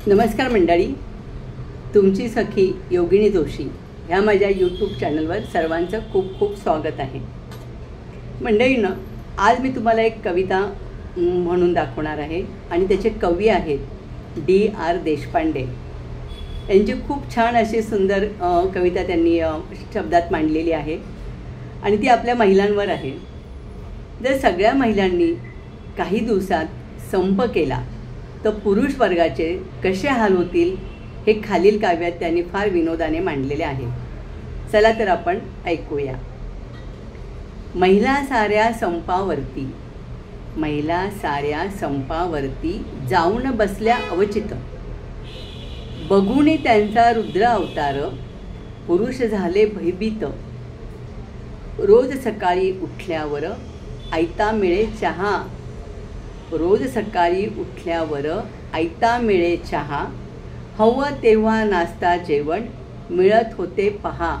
नमस्कार मंडळी, तुमची सखी योगिनी जोशी ह्या माझ्या यूट्यूब चॅनलवर सर्वांचं खूप खूप स्वागत आहे. मंडळीनं, आज मी तुम्हाला एक कविता म्हणून दाखवणार आहे आणि त्याचे कवी आहेत D.R. देशपांडे. यांची खूप छान अशी सुंदर कविता त्यांनी शब्दात मांडलेली आहे आणि ती आपल्या महिलांवर आहे. जर सगळ्या महिलांनी काही दिवसात संप केला तर पुरुष वर्गाचे कसे हाल होतील हे खालील काव्यात त्यांनी फार विनोदाने मांडलेले आहे. चला तर आपण ऐकूया. महिला साऱ्या संपावरती, महिला साऱ्या संपावरती जाऊन बसल्या अवचित. बघून त्यांचा रुद्र अवतार पुरुष झाले भयभीत. रोज सकाळी उठल्यावर ऐता मिळे चहा, रोज सकाळी उठल्यावर ऐता मिळे चहा. हवं तेव्हा नाश्ता जेवण मिळत होते पहा,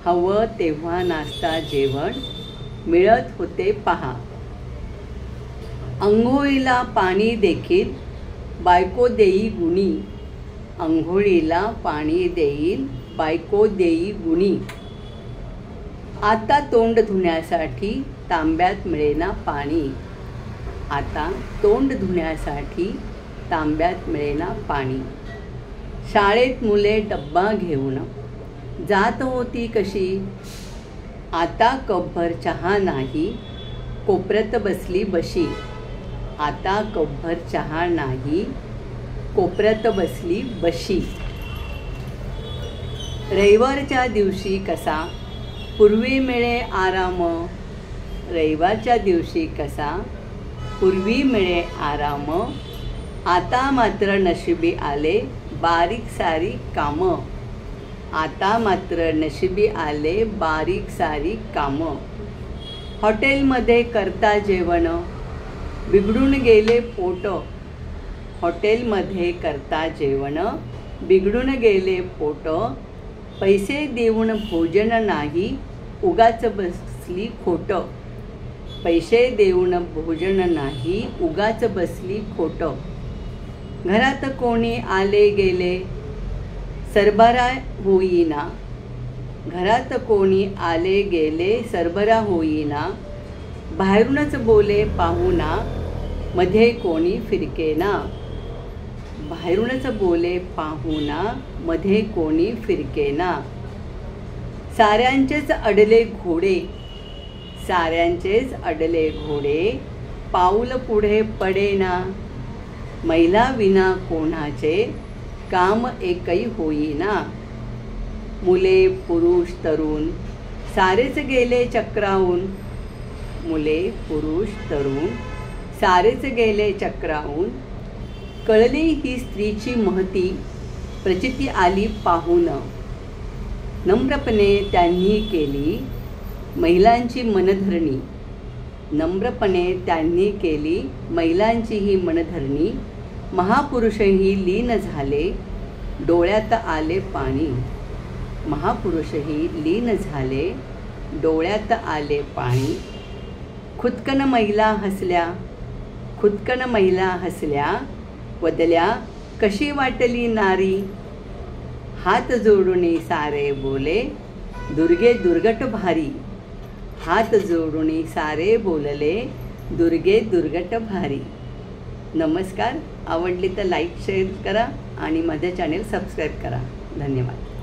हवं तेव्हा नाश्ता जेवण मिळत होते पहा. अंघोळीला पाणी देखील बायको देई गुणी, अंघोळीला पाणी देईल बायको देई गुणी. आता तोंड धुण्यासाठी तांब्यात मिळेना पाणी, आता तोंड धुण्यासाठी तांब्यात मिळेना पाणी. शाळेत मुले डब्बा घेऊन जात होती कशी, आता कपभर चहा नाही कोपऱ्यात बसली बशी, आता कपभर चहा नाही कोपऱ्यात बसली बशी. रविवारच्या दिवशी कसा पूर्वी मिळे आराम, रविवारच्या दिवशी कसा पूर्वी मिळे आराम. आता मात्र नशिबी आले बारीक सारी कामं, आता मात्र नशिबी आले बारीक सारी कामं. हॉटेलमध्ये करता जेवण बिघडून गेले पोट, हॉटेलमध्ये करता जेवण बिघडून गेले पोट. पैसे देऊन भोजन नाही उगाच बसली खोटं, पैसे देऊन भोजन नाही उगाच बसली खोटं. घरात कोणी आले गेले सरबरा होईना, घरात कोणी आले गेले सरबरा होईना. बाहेरूनच बोले पाहुणा मध्ये कोणी फिरकेना, बाहेरूनच बोले पाहुणा मध्ये कोणी फिरकेना. साऱ्यांचेच अडले घोडे, साऱ्यांचेच अडले घोडे पाऊल पुढे पडेना. महिला विना कोणाचे काम एकही होईना. मुले पुरुष तरुण सारेच गेले चक्रावून, मुले पुरुष तरुण सारेच गेले चक्रावून. कळली ही स्त्रीची महती प्रचिती आली पाहून. नम्रपणे त्यांनी केली महिलांची मनधरणी, नम्रपणे त्यांनी केली महिलांची ही मनधरणी. महापुरुषही लीन झाले डोळ्यात आले पाणी, महापुरुषही लीन झाले डोळ्यात आले पाणी. खुदकन महिला हसल्या, खुदकन महिला हसल्या वदल्या कशी वाटली नारी. हात जोडून सारे बोले दुर्गे दुर्गट भारी, हात जोडून सारे बोलले दुर्गे दुर्गट भारी. नमस्कार. आवडली तर लाईक शेअर करा आणि माझे चॅनेल सबस्क्राईब करा. धन्यवाद.